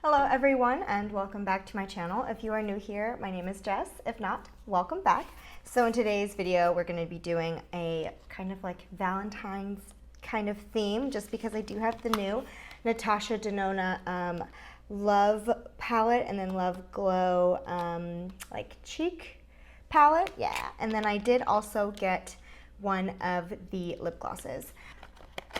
Hello everyone and welcome back to my channel. If you are new here, my name is Jess. If not, welcome back. So in today's video, we're going to be doing a kind of like Valentine's kind of theme just because I do have the new Natasha Denona Love palette and then Love Glow like cheek palette. Yeah, and then I did also get one of the lip glosses.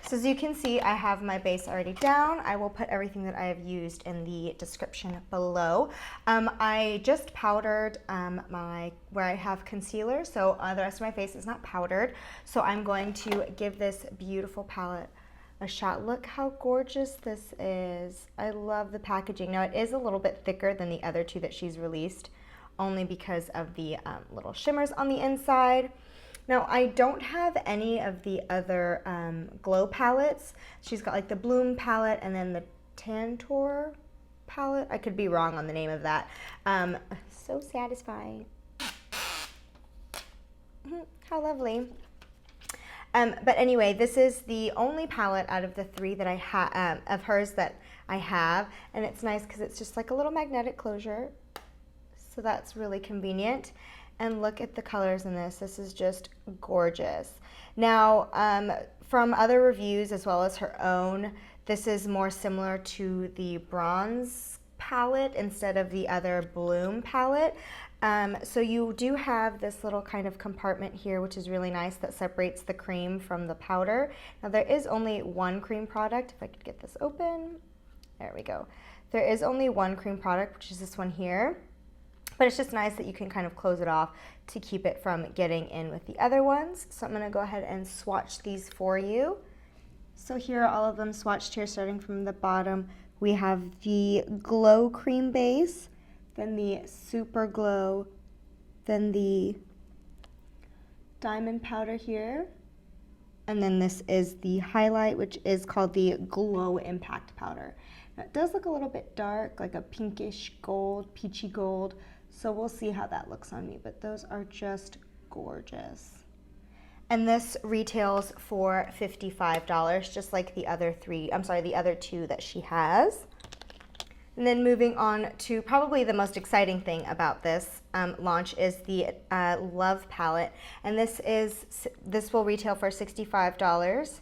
So as you can see, I have my base already down. I will put everything that I have used in the description below. I just powdered where I have concealer, so the rest of my face is not powdered. So I'm going to give this beautiful palette a shot. Look how gorgeous this is. I love the packaging. Now it is a little bit thicker than the other two that she's released, only because of the little shimmers on the inside. Now, I don't have any of the other glow palettes. She's got like the Bloom palette and then the Tantor palette. I could be wrong on the name of that. So satisfying. How lovely. But anyway, this is the only palette out of the three that I have of hers that I have. And it's nice because it's just like a little magnetic closure. So that's really convenient. And look at the colors in this. This is just gorgeous. Now, from other reviews as well as her own, this is more similar to the bronze palette instead of the other Bloom palette. So you do have this little kind of compartment here, which is really nice, that separates the cream from the powder. Now, there is only one cream product. If I could get this open. There we go. There is only one cream product, which is this one here. But it's just nice that you can kind of close it off to keep it from getting in with the other ones. So I'm going to go ahead and swatch these for you. So here are all of them swatched here, starting from the bottom. We have the Glow Cream Base, then the Super Glow, then the Diamond Powder here, and then this is the highlight, which is called the Glow Impact Powder. Now it does look a little bit dark, like a pinkish gold, peachy gold. So we'll see how that looks on me, but those are just gorgeous. And this retails for $55, just like the other the other two that she has. And then moving on to probably the most exciting thing about this launch is the Love palette. And this will retail for $65.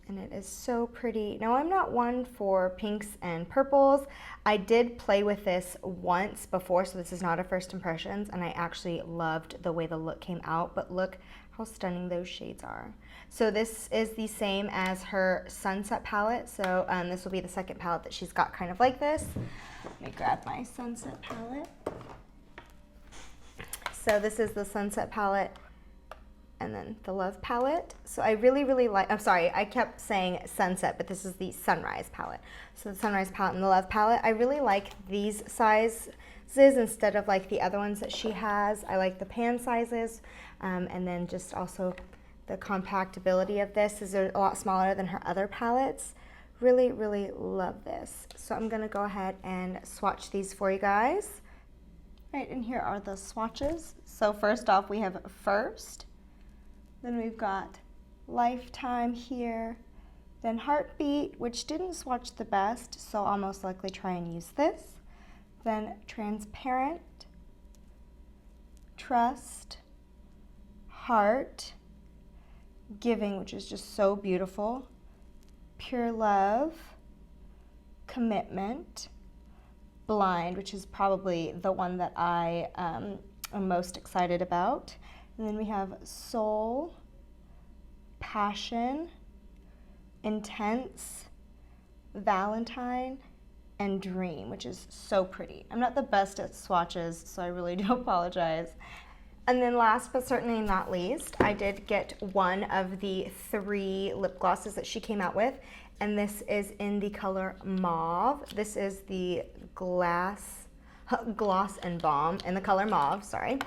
And it is so pretty. Now, I'm not one for pinks and purples. I did play with this once before, so this is not a first impressions, and I actually loved the way the look came out, but look how stunning those shades are. So this is the same as her Sunset palette, so this will be the second palette that she's got kind of like this. Let me grab my Sunset palette. So this is the Sunset palette, and then the Love palette. So I really, really like, I'm sorry, I kept saying Sunset, but this is the Sunrise palette. So the Sunrise palette and the Love palette. I really like these sizes instead of like the other ones that she has. I like the pan sizes, and then just also the compactability of this is a lot smaller than her other palettes. Really, really love this. So I'm gonna go ahead and swatch these for you guys. Right, and here are the swatches. So first off, we have First. Then we've got Lifetime here, then Heartbeat, which didn't swatch the best, so I'll most likely try and use this. Then Transparent, Trust, Heart, Giving, which is just so beautiful, Pure Love, Commitment, Blind, which is probably the one that I am most excited about. And then we have Soul, Passion, Intense, Valentine, and Dream, which is so pretty. I'm not the best at swatches, so I really do apologize. And then last but certainly not least, I did get one of the 3 lip glosses that she came out with, and this is in the color Mauve. This is the Gloss and Balm in the color Mauve, sorry.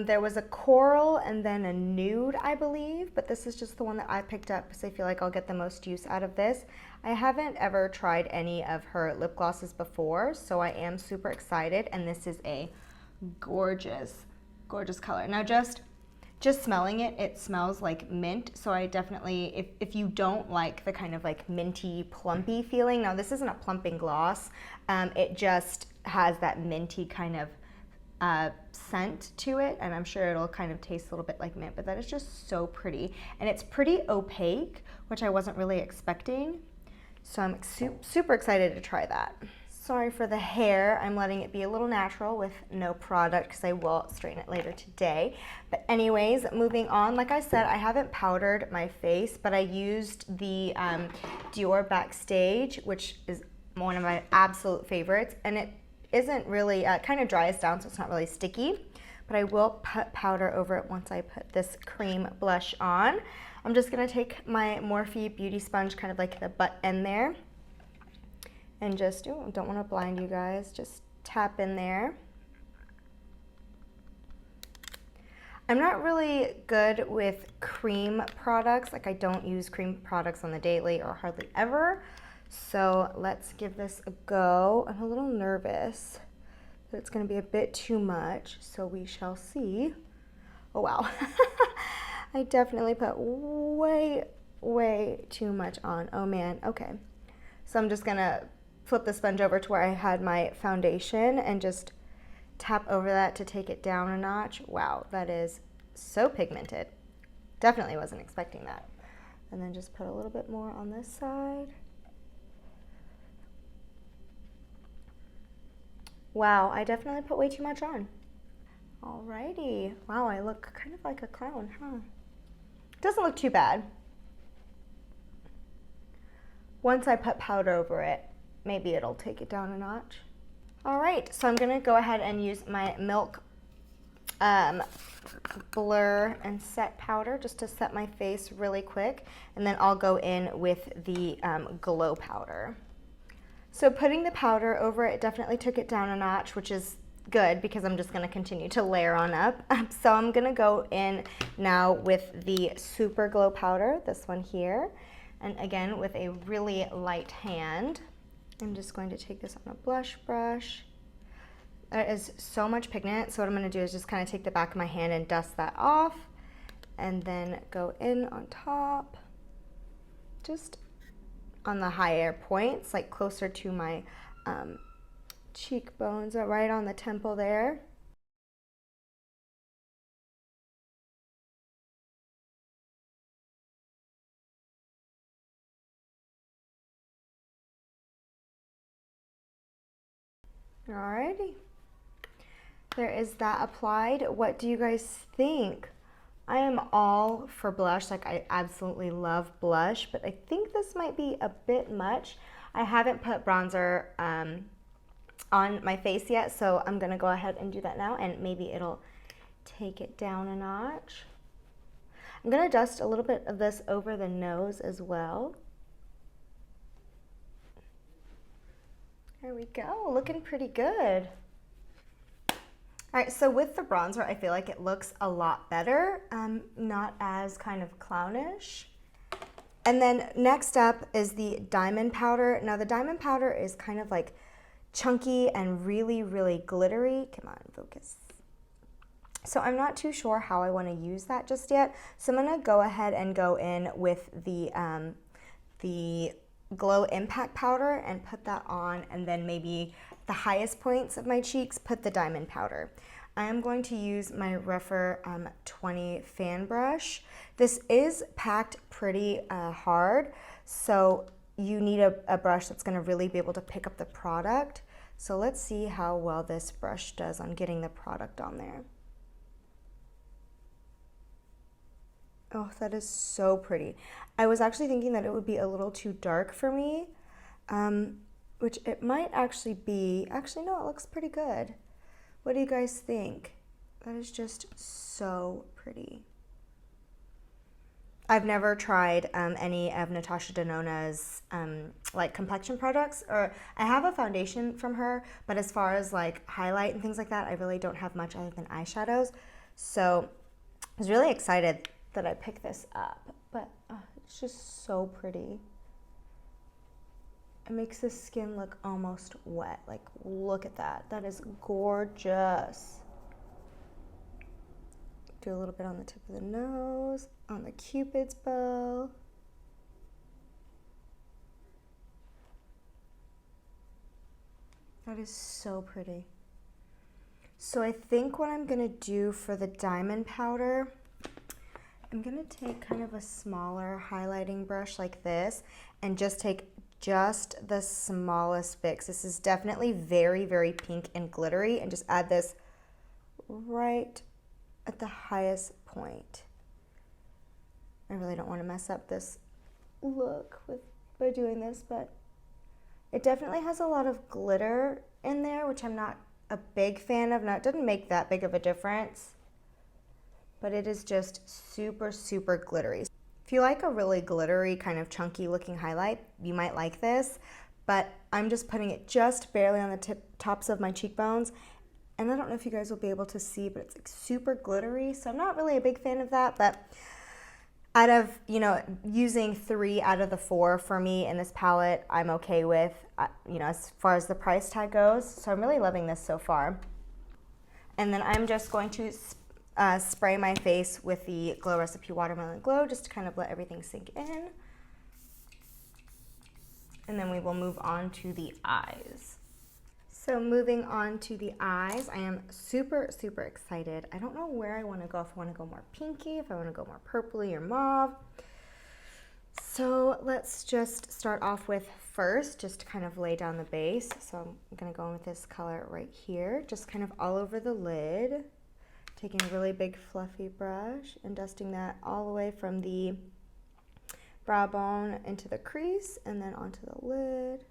There was a coral and then a nude, I believe, but this is just the one that I picked up because I feel like I'll get the most use out of this. I haven't ever tried any of her lip glosses before, so I am super excited, and this is a gorgeous, gorgeous color. Now just just smelling it, it smells like mint. So I definitely, if you don't like the kind of like minty, plumpy feeling, now this isn't a plumping gloss. It just has that minty kind of scent to it, and I'm sure it'll kind of taste a little bit like mint, but that is just so pretty. And it's pretty opaque, which I wasn't really expecting. So I'm super excited to try that. Sorry for the hair. I'm letting it be a little natural with no product because I will straighten it later today. But anyways, moving on. Like I said, I haven't powdered my face, but I used the Dior Backstage, which is one of my absolute favorites. And it isn't really, kind of dries down, so it's not really sticky. But I will put powder over it once I put this cream blush on. I'm just going to take my Morphe Beauty Sponge, kind of like the butt end there. And just, don't want to blind you guys, just tap in there. I'm not really good with cream products. Like I don't use cream products on the daily or hardly ever. So let's give this a go. I'm a little nervous that it's going to be a bit too much. So we shall see. Oh, wow. I definitely put way too much on. Oh man, okay. So I'm just going to flip the sponge over to where I had my foundation and just tap over that to take it down a notch. Wow, that is so pigmented. Definitely wasn't expecting that. And then just put a little bit more on this side. Wow, I definitely put way too much on. Alrighty. Wow, I look kind of like a clown, huh? Doesn't look too bad. Once I put powder over it, maybe it'll take it down a notch. All right, so I'm gonna go ahead and use my Milk Blur and Set powder just to set my face really quick, and then I'll go in with the Glow powder. So putting the powder over it definitely took it down a notch, which is good because I'm just gonna continue to layer on up. So I'm gonna go in now with the Super Glow powder, this one here, and again with a really light hand. I'm just going to take this on a blush brush. There is so much pigment, so what I'm going to do is just kind of take the back of my hand and dust that off, and then go in on top, just on the higher points, like closer to my cheekbones, right on the temple there. Alrighty. There is that applied. What do you guys think? I am all for blush. Like I absolutely love blush, but I think this might be a bit much. I haven't put bronzer on my face yet, so I'm gonna go ahead and do that now, and maybe it'll take it down a notch. I'm gonna dust a little bit of this over the nose as well. There we go, looking pretty good. All right, so with the bronzer, I feel like it looks a lot better, not as kind of clownish. And then next up is the diamond powder. Now the diamond powder is kind of like chunky and really glittery. Come on, focus. So I'm not too sure how I want to use that just yet. So I'm gonna go ahead and go in with the Glow Impact powder and put that on, and then maybe the highest points of my cheeks, put the diamond powder. I am going to use my Rephr 20 fan brush. This is packed pretty hard, so you need a brush that's gonna really be able to pick up the product. So let's see how well this brush does on getting the product on there. Oh, that is so pretty. I was actually thinking that it would be a little too dark for me, which it might actually be. Actually, no, it looks pretty good. What do you guys think? That is just so pretty. I've never tried any of Natasha Denona's like complexion products, or I have a foundation from her, but as far as like highlight and things like that, I really don't have much other than eyeshadows. So I was really excited that I picked this up, but it's just so pretty. It makes the skin look almost wet. Like, look at that. That is gorgeous. Do a little bit on the tip of the nose, on the Cupid's bow. That is so pretty. So I think what I'm gonna do for the diamond powder, I'm gonna take kind of a smaller highlighting brush like this and just take just the smallest bit. This is definitely very, very pink and glittery, and just add this right at the highest point. I really don't want to mess up this look by doing this, but it definitely has a lot of glitter in there, which I'm not a big fan of. Now, it doesn't make that big of a difference, but it is just super, super glittery. If you like a really glittery, kind of chunky looking highlight, you might like this, but I'm just putting it just barely on the tops of my cheekbones. And I don't know if you guys will be able to see, but it's like super glittery, so I'm not really a big fan of that. But out of, you know, using 3 out of the 4 for me in this palette, I'm okay with, you know, as far as the price tag goes. So I'm really loving this so far. And then I'm just going to spray my face with the Glow Recipe Watermelon Glow just to kind of let everything sink in. And then we will move on to the eyes. So moving on to the eyes, I am super, super excited. I don't know where I want to go, if I want to go more pinky, if I want to go more purpley or mauve. So let's just start off with first, just to kind of lay down the base. So I'm going to go in with this color right here, just kind of all over the lid. Taking a really big fluffy brush and dusting that all the way from the brow bone into the crease and then onto the lid.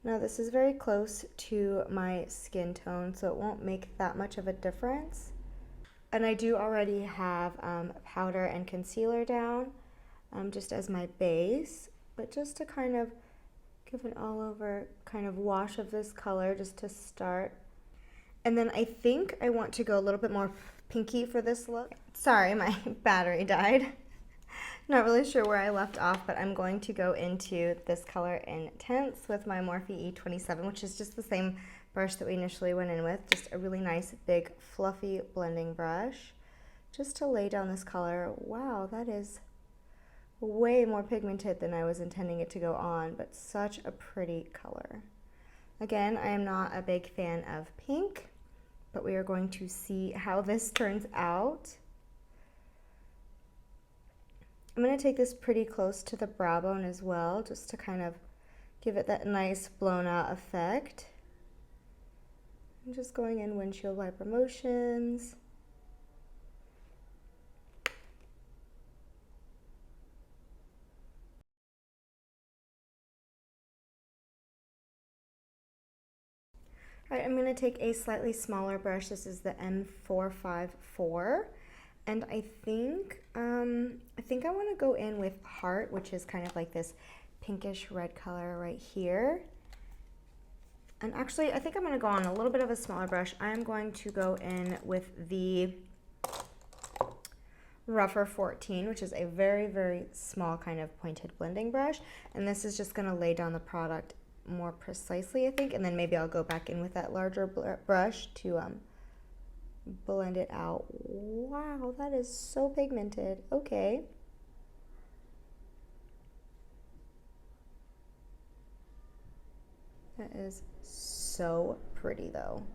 Now this is very close to my skin tone, so it won't make that much of a difference. And I do already have powder and concealer down just as my base, but just to kind of give an all over kind of wash of this color just to start. And then I think I want to go a little bit more pinky for this look. Sorry, my battery died. Not really sure where I left off, but I'm going to go into this color Intense with my Morphe E27, which is just the same brush that we initially went in with. Just a really nice, big, fluffy blending brush. Just to lay down this color. Wow, that is way more pigmented than I was intending it to go on, but such a pretty color. Again, I am not a big fan of pink, but we are going to see how this turns out. I'm going to take this pretty close to the brow bone as well, just to kind of give it that nice blown out effect. I'm just going in windshield wiper motions. All right, I'm going to take a slightly smaller brush. This is the M454. And I think I want to go in with Heart, which is kind of like this pinkish red color right here. And actually, I think I'm going to go on a little bit of a smaller brush. I'm going to go in with the Rougher 14, which is a very, very small kind of pointed blending brush. And this is just going to lay down the product more precisely, I think. And then maybe I'll go back in with that larger brush to blend it out. Wow, that is so pigmented. Okay. That is so pretty though.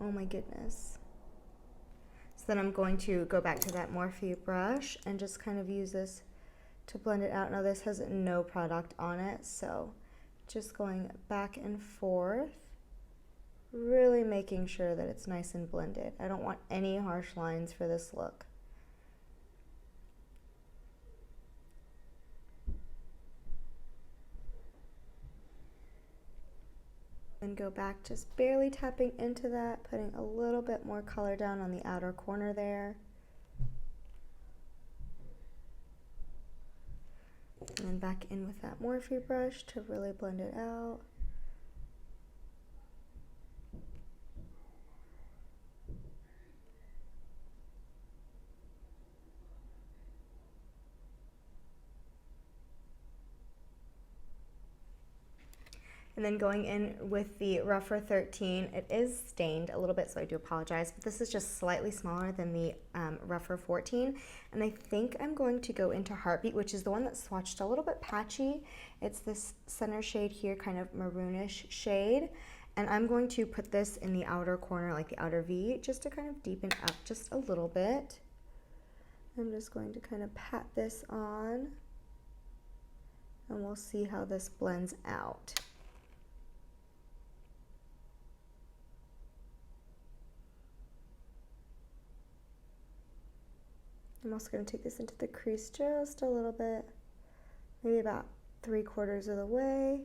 Oh my goodness. So then I'm going to go back to that Morphe brush and just kind of use this to blend it out. Now this has no product on it, so just going back and forth. Really making sure that it's nice and blended. I don't want any harsh lines for this look. And go back, just barely tapping into that, putting a little bit more color down on the outer corner there. And then back in with that Morphe brush to really blend it out. And then going in with the Rougher 13, it is stained a little bit, so I do apologize, but this is just slightly smaller than the Rougher 14. And I think I'm going to go into Heartbeat, which is the one that's swatched a little bit patchy. It's this center shade here, kind of maroonish shade. And I'm going to put this in the outer corner, like the outer V, just to kind of deepen up just a little bit. I'm just going to kind of pat this on, and we'll see how this blends out. I'm also going to take this into the crease just a little bit, maybe about 3/4 of the way.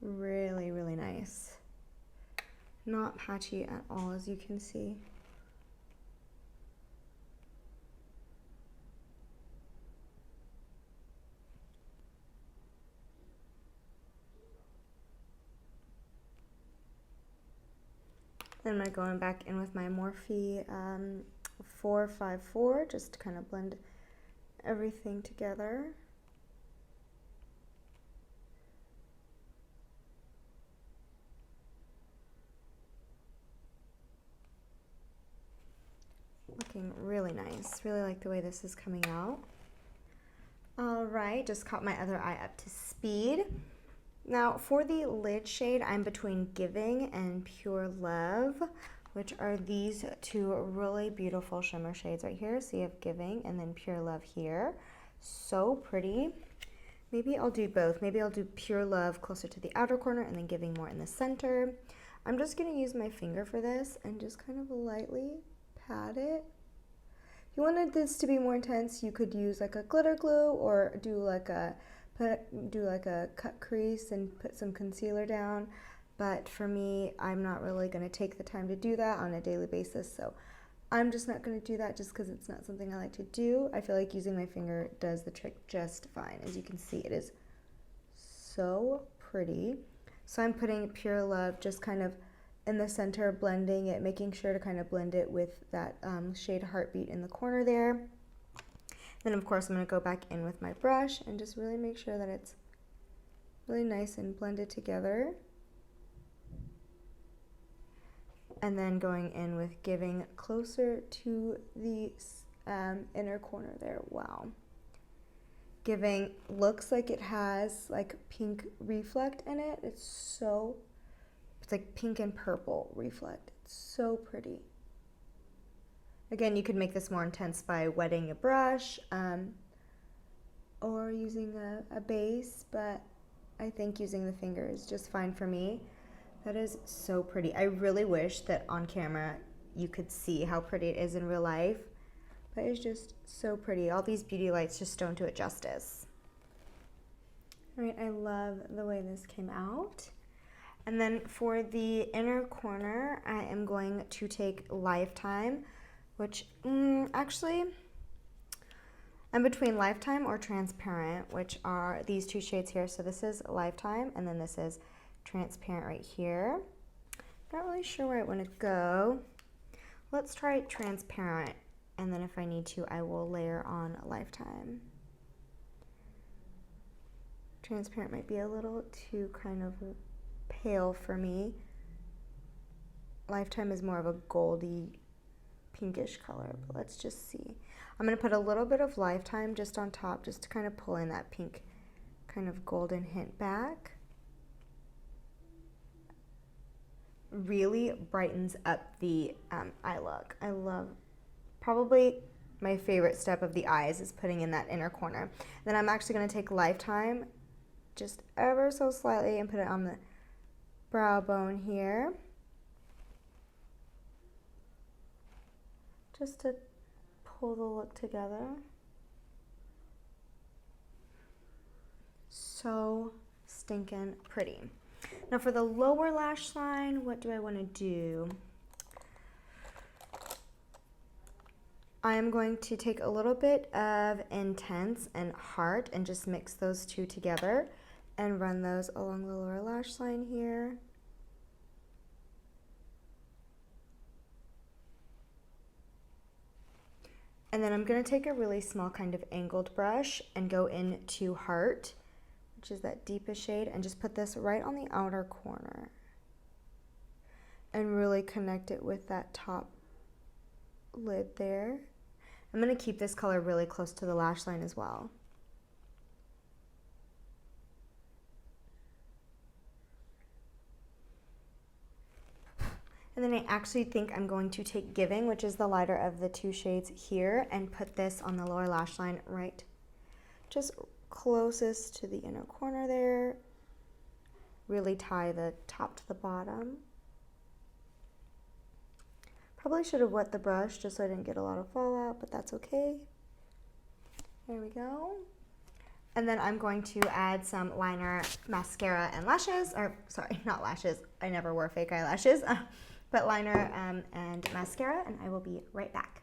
Really, really nice. Not patchy at all, as you can see. Then I'm going to go back in with my Morphe 454, just to kind of blend everything together. Looking really nice. Really like the way this is coming out. All right, just caught my other eye up to speed. Now for the lid shade, I'm between Giving and Pure Love, which are these two really beautiful shimmer shades right here. So you have Giving and then Pure Love here. So pretty. Maybe I'll do both. Maybe I'll do Pure Love closer to the outer corner and then Giving more in the center. I'm just going to use my finger for this and just kind of lightly pat it. If you wanted this to be more intense, you could use like a glitter glue or do like a cut crease and put some concealer down. But for me, I'm not really going to take the time to do that on a daily basis, so I'm just not going to do that just because it's not something I like to do. I feel like using my finger does the trick just fine. As you can see, it is so pretty. So I'm putting Pure Love just kind of in the center, blending it, making sure to kind of blend it with that shade Heartbeat in the corner there. Then of course I'm going to go back in with my brush and just really make sure that it's really nice and blended together. And then going in with Giving closer to the inner corner there. Wow. Giving looks like it has like pink reflect in it. It's like pink and purple reflect. It's so pretty. Again, you could make this more intense by wetting a brush or using a base, but I think using the finger is just fine for me. That is so pretty. I really wish that on camera you could see how pretty it is in real life, but it's just so pretty. All these beauty lights just don't do it justice. All right, I love the way this came out. And then for the inner corner, I am going to take Lifetime, which actually I'm between Lifetime or Transparent, which are these two shades here. So this is Lifetime and then this is Transparent right here. Not really sure where I want to go. Let's try Transparent, and then if I need to, I will layer on Lifetime. Transparent might be a little too kind of pale for me. Lifetime is more of a goldy pinkish color, but let's just see. I'm going to put a little bit of Lifetime just on top, just to kind of pull in that pink kind of golden hint back. Really brightens up the eye look. I love, probably my favorite step of the eyes is putting in that inner corner. Then I'm actually going to take Lifetime just ever so slightly and put it on the brow bone here, just to pull the look together. So stinking pretty. Now for the lower lash line, what do I want to do? I am going to take a little bit of Intense and Heart and just mix those two together. and run those along the lower lash line here. And then I'm going to take a really small kind of angled brush and go into Heart, which is that deepest shade, and just put this right on the outer corner and really connect it with that top lid there. I'm going to keep this color really close to the lash line as well. And then I actually think I'm going to take Giving, which is the lighter of the two shades here, and put this on the lower lash line right just closest to the inner corner there. Really tie the top to the bottom. Probably should have wet the brush just so I didn't get a lot of fallout, but that's okay. There we go. And then I'm going to add some liner, mascara, and lashes, or sorry, not lashes. I never wear fake eyelashes. But liner and mascara, and I will be right back.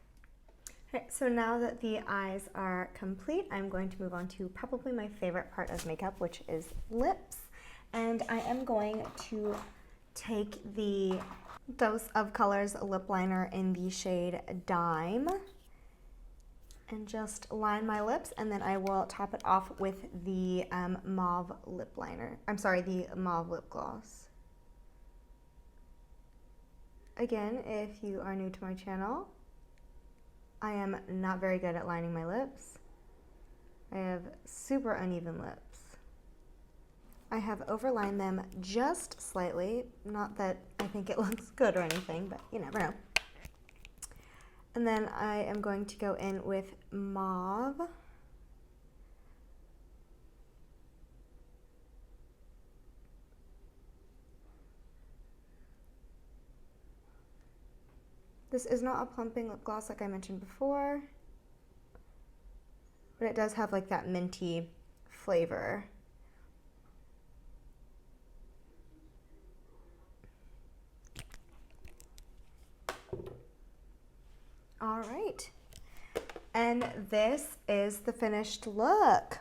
Okay, so now that the eyes are complete, I'm going to move on to probably my favorite part of makeup, which is lips. And I am going to take the Dose of Colors lip liner in the shade Dime and just line my lips, and then I will top it off with the mauve lip liner. I'm sorry, the mauve lip gloss. Again, if you are new to my channel, I am not very good at lining my lips. I have super uneven lips. I have overlined them just slightly. Not that I think it looks good or anything, but you never know. And then I am going to go in with mauve. This is not a plumping lip gloss like I mentioned before, but it does have like that minty flavor. All right, and this is the finished look.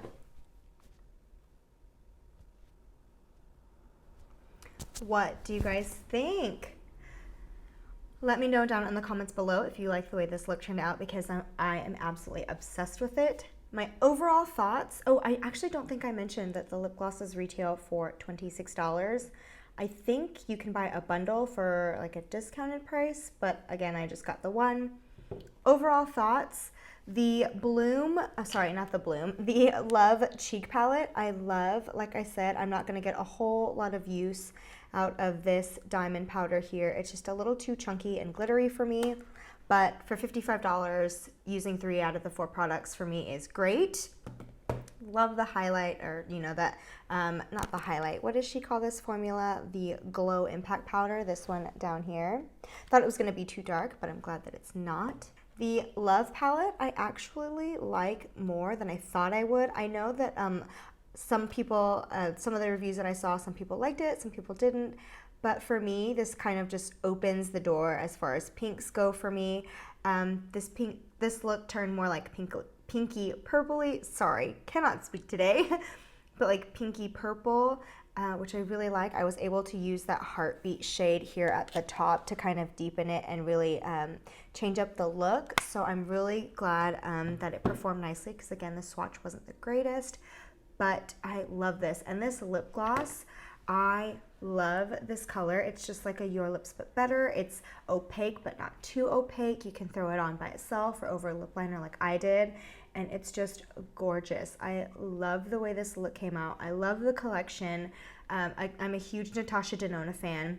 What do you guys think? Let me know down in the comments below if you like the way this look turned out, because I am absolutely obsessed with it. My overall thoughts, oh, I actually don't think I mentioned that the lip glosses retail for $26. I think you can buy a bundle for like a discounted price, but again, I just got the one. Overall thoughts, the Bloom, sorry, not the Bloom, the Love Cheek Palette, I love. Like I said, I'm not gonna get a whole lot of use out of this diamond powder here. It's just a little too chunky and glittery for me, but for $55, using 3 out of the 4 products for me is great. Love the highlight, or you know that, not the highlight, what does she call this formula? The Glow Impact Powder, this one down here. Thought it was gonna be too dark, but I'm glad that it's not. The Love palette, I actually like more than I thought I would. I know that some people, some of the reviews that I saw, some people liked it, some people didn't. But for me, this kind of just opens the door as far as pinks go for me. This look turned more like pinky purpley. Sorry, cannot speak today. But like pinky purple, which I really like. I was able to use that Heartbeat shade here at the top to kind of deepen it and really change up the look. So I'm really glad that it performed nicely, because again, the swatch wasn't the greatest. But I love this. And this lip gloss, I love this color. It's just like a Your Lips But Better. It's opaque, but not too opaque. You can throw it on by itself or over a lip liner like I did. And it's just gorgeous. I love the way this look came out. I love the collection. I'm a huge Natasha Denona fan.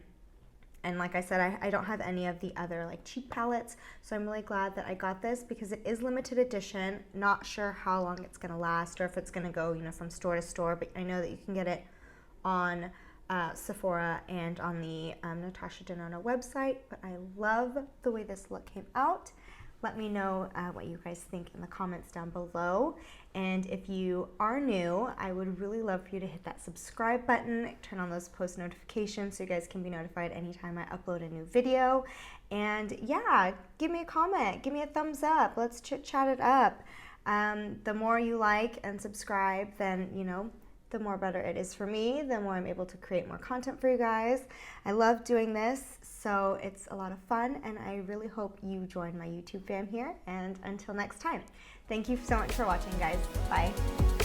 And like I said, I don't have any of the other like cheek palettes, so I'm really glad that I got this, because it is limited edition. Not sure how long it's gonna last, or if it's gonna go, you know, from store to store, but I know that you can get it on Sephora and on the Natasha Denona website. But I love the way this look came out. Let me know what you guys think in the comments down below. And if you are new, I would really love for you to hit that subscribe button, turn on those post notifications so you guys can be notified anytime I upload a new video. And yeah, give me a comment, give me a thumbs up, let's chit chat it up. The more you like and subscribe, then, you know, the more better it is for me, the more I'm able to create more content for you guys. I love doing this, so it's a lot of fun, and I really hope you join my YouTube fam here. And until next time, thank you so much for watching, guys. Bye.